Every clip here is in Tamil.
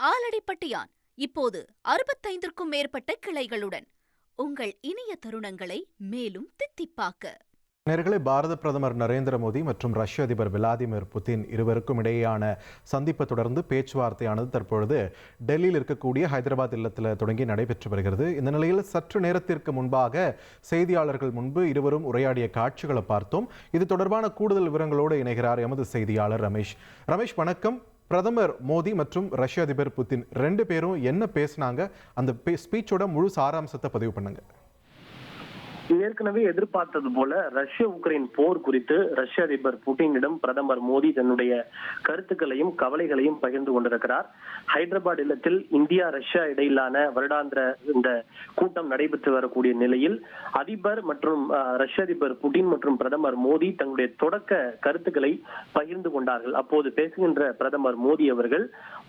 ஆலடிப்பட்டியான் இப்போது 65க்கும் மேற்பட்ட கிளைகளுடன் உங்கள் இனிய தருணங்களை மேலும் தித்திப்பாக்க. நேயர்களே, பாரத பிரதமர் நரேந்திர மோடி மற்றும் ரஷ்ய அதிபர் விளாடிமிர் புதின் இருவருக்கும் இடையேயான சந்திப்பை தொடர்ந்து பேச்சுவார்த்தையானது தற்பொழுது டெல்லியில் இருக்கக்கூடிய ஹைதராபாத் இல்லத்தில் தொடங்கி நடைபெற்று வருகிறது. இந்த நிலையில் சற்று நேரத்திற்கு முன்பாக செய்தியாளர்கள் முன்பு இருவரும் உரையாடிய காட்சிகளை பார்த்தோம். இது தொடர்பான கூடுதல் விவரங்களோடு இணைகிறார் எமது செய்தியாளர் ரமேஷ். வணக்கம். பிரதமர் மோடி மற்றும் ரஷ்ய அதிபர் புதின் ரெண்டு பேரும் என்ன பேசினாங்க? அந்த ஸ்பீச்சோட முழு சாராம்சத்தை பதிவு பண்ணுங்க. ஏற்கனவே எதிர்பார்த்தது போல ரஷ்ய உக்ரைன் போர் குறித்து ரஷ்ய அதிபர் புட்டினிடம் பிரதமர் மோடி தன்னுடைய கருத்துக்களையும் கவலைகளையும் பகிர்ந்து கொண்டிருக்கிறார். ஹைதராபாத் இல்லத்தில் இந்தியா ரஷ்யா இடையிலான வருடாந்திர இந்த கூட்டம் நடைபெற்று வரக்கூடிய நிலையில் அதிபர் மற்றும் ரஷ்ய அதிபர் புட்டின் மற்றும் பிரதமர் மோடி தங்களுடைய தொடக்க கருத்துக்களை பகிர்ந்து கொண்டார்கள். அப்போது பேசுகின்ற பிரதமர் மோடி அவர்கள்,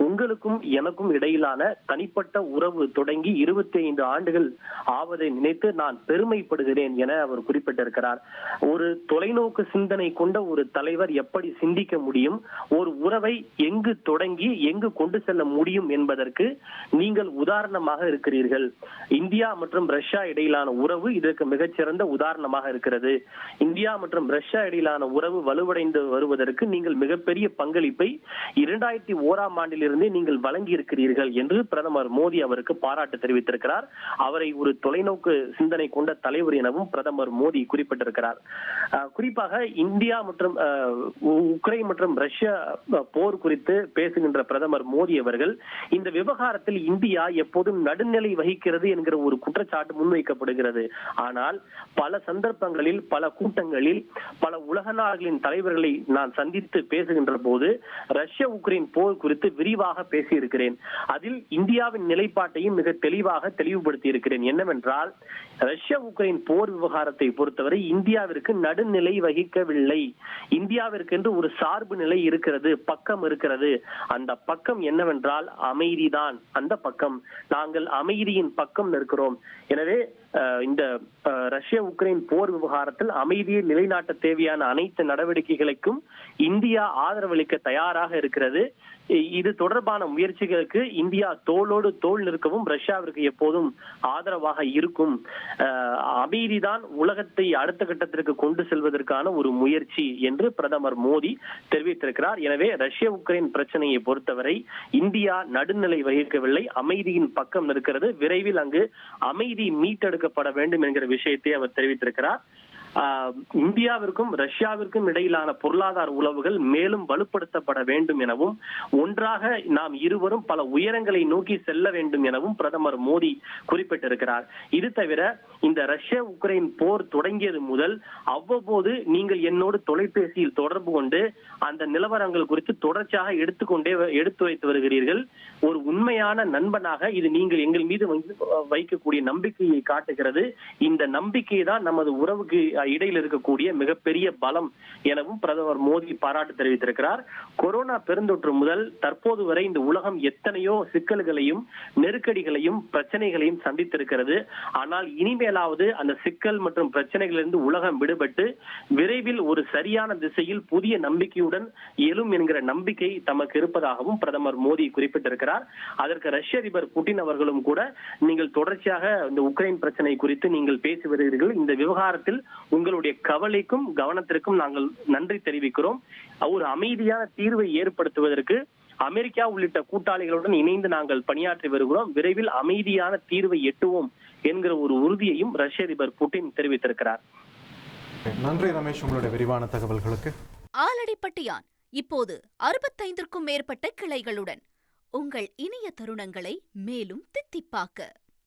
உங்களுக்கும் எனக்கும் இடையிலான தனிப்பட்ட உறவு தொடங்கி 25 ஆண்டுகள் ஆவதை நினைத்து நான் பெருமைப்படுகிறேன் என அவர் குறிப்பிட்டிருக்கிறார். ஒரு தொலைநோக்கு சிந்தனை கொண்ட ஒரு தலைவர் எப்படி சிந்திக்க முடியும், ஒரு உறவை எங்கு தொடங்கி எங்கு கொண்டு செல்ல முடியும் என்பதற்கு நீங்கள் உதாரணமாக இருக்கிறீர்கள். இந்தியா மற்றும் ரஷ்யா இடையிலான உறவு இதற்கு மிகச்சிறந்த உதாரணமாக இருக்கிறது. இந்தியா மற்றும் ரஷ்யா இடையிலான உறவு வலுவடைந்து வருவதற்கு நீங்கள் மிகப்பெரிய பங்களிப்பை 2001ஆம் ஆண்டிலிருந்தே நீங்கள் வழங்கி இருக்கிறீர்கள் என்று பிரதமர் மோடி அவருக்கு பாராட்டு தெரிவித்திருக்கிறார். அவரை ஒரு தொலைநோக்கு சிந்தனை கொண்ட தலைவர் எனவும் பிரதமர் மோடி குறிப்பிட்டிருக்கிறார். குறிப்பாக இந்தியா மற்றும் உக்ரைன் மற்றும் ரஷ்யா போர் குறித்து பேசுகின்ற பிரதமர் மோடி அவர்கள், இந்த விவகாரத்தில் இந்தியா எப்போதும் நடுநிலை வகிக்கிறது என்கிற ஒரு குற்றச்சாட்டு முன்வைக்கப்படுகிறது. ஆனால் பல சந்தர்ப்பங்களில் பல கூட்டங்களில் பல உலக நாடுகளின் தலைவர்களை நான் சந்தித்து பேசுகின்ற போது ரஷ்ய உக்ரைன் போர் குறித்து விரிவாக பேசியிருக்கிறேன். அதில் இந்தியாவின் நிலைப்பாட்டையும் மிக தெளிவாக தெளிவுபடுத்தி இருக்கிறேன். என்னவென்றால், ரஷ்ய உக்ரைன் போர் விவகாரத்தை பொறுத்தவரை இந்தியாவிற்கு நடுநிலை வகிக்கவில்லை. இந்தியாவிற்கு என்று ஒரு சார்பு நிலை இருக்கிறது, பக்கம் இருக்கிறது. அந்த பக்கம் என்னவென்றால் அமைதிதான். அந்த பக்கம் நாங்கள் அமைதியின் பக்கம் நிற்கிறோம். எனவே இந்த ரஷ்ய உக்ரைன் போர் விவகாரத்தில் அமைதியை நிலைநாட்ட தேவையான அனைத்து நடவடிக்கைகளுக்கும் இந்தியா ஆதரவளிக்க தயாராக இருக்கிறது. இது தொடர்பான முயற்சிகளுக்கு இந்தியா தோளோடு தோள் நிற்கவும் ரஷ்யாவிற்கு எப்போதும் ஆதரவாக இருக்கும். அமைதிதான் உலகத்தை அடுத்த கட்டத்திற்கு கொண்டு செல்வதற்கான ஒரு முயற்சி என்று பிரதமர் மோடி தெரிவித்திருக்கிறார். எனவே ரஷ்ய உக்ரைன் பிரச்சனையை பொறுத்தவரை இந்தியா நடுநிலை வகிக்கவில்லை, அமைதியின் பக்கம் நிற்கிறது. விரைவில் அங்கு அமைதி மீட்டெடுக்கப்பட வேண்டும் என்கிற விஷயத்தை அவர் தெரிவித்திருக்கிறார். இந்தியாவிற்கும் ரஷ்யாவிற்கும் இடையிலான பொருளாதார உறவுகள் மேலும் வலுப்படுத்தப்பட வேண்டும் எனவும், ஒன்றாக நாம் இருவரும் பல உயரங்களை நோக்கி செல்ல வேண்டும் எனவும் பிரதமர் மோடி குறிப்பிட்டிருக்கிறார். இது தவிர இந்த ரஷ்ய உக்ரைன் போர் தொடங்கியது முதல் அவ்வப்போது நீங்கள் என்னோடு தொலைபேசியில் தொடர்பு கொண்டு அந்த நிலவரங்கள் குறித்து தொடர்ச்சியாக எடுத்து வைத்து வருகிறீர்கள். ஒரு உண்மையான நண்பனாக இது நீங்கள் எங்கள் மீது வைக்கக்கூடிய நம்பிக்கையை காட்டுகிறது. இந்த நம்பிக்கை தான் நமது உறவுக்கு இடையில் இருக்கக்கூடிய மிகப்பெரிய பலம் எனவும் பிரதமர் மோடி பாராட்டு தெரிவித்திருக்கிறார். கொரோனா பெருந்தொற்று முதல் தற்போது வரை இந்த உலகம் எத்தனையோ சிக்கல்களையும் நெருக்கடிகளையும் பிரச்சனைகளையும் சந்தித்திருக்கிறது. ஆனால் இனிமேலாவது அந்த சிக்கல் மற்றும் பிரச்சனைகளிலிருந்து உலகம் விடுபட்டு விரைவில் ஒரு சரியான திசையில் புதிய நம்பிக்கையுடன் எழும் என்கிற நம்பிக்கை தமக்கு இருப்பதாகவும் பிரதமர் மோடி குறிப்பிட்டிருக்கிறார். அதற்கு ரஷ்ய அதிபர் புட்டின் அவர்களும் கூட, நீங்கள் தொடர்ச்சியாக இந்த உக்ரைன் பிரச்சனை குறித்து நீங்கள் பேசி வருகிறீர்கள். இந்த விவகாரத்தில் உங்களுடைய கவலைக்கும் கவனத்திற்கும் நாங்கள் நன்றி தெரிவிக்கிறோம். ஒரு அமைதியான தீர்வை ஏற்படுத்துவதற்கு அமெரிக்கா உள்ளிட்ட கூட்டாளிகளுடன் இணைந்து நாங்கள் பணியாற்றி வருகிறோம். விரைவில் அமைதியான தீர்வை எட்டுவோம் என்கிற ஒரு உறுதியையும் ரஷ்ய அதிபர் புட்டின் தெரிவித்திருக்கிறார். நன்றி ரமேஷ், உங்களுடைய விரிவான தகவல்களுக்கு. ஆலடிப்பட்டியான் இப்போது 65க்கும் மேற்பட்ட கிளைகளுடன் உங்கள் இனிய தருணங்களை மேலும் தித்திப்பாக்க.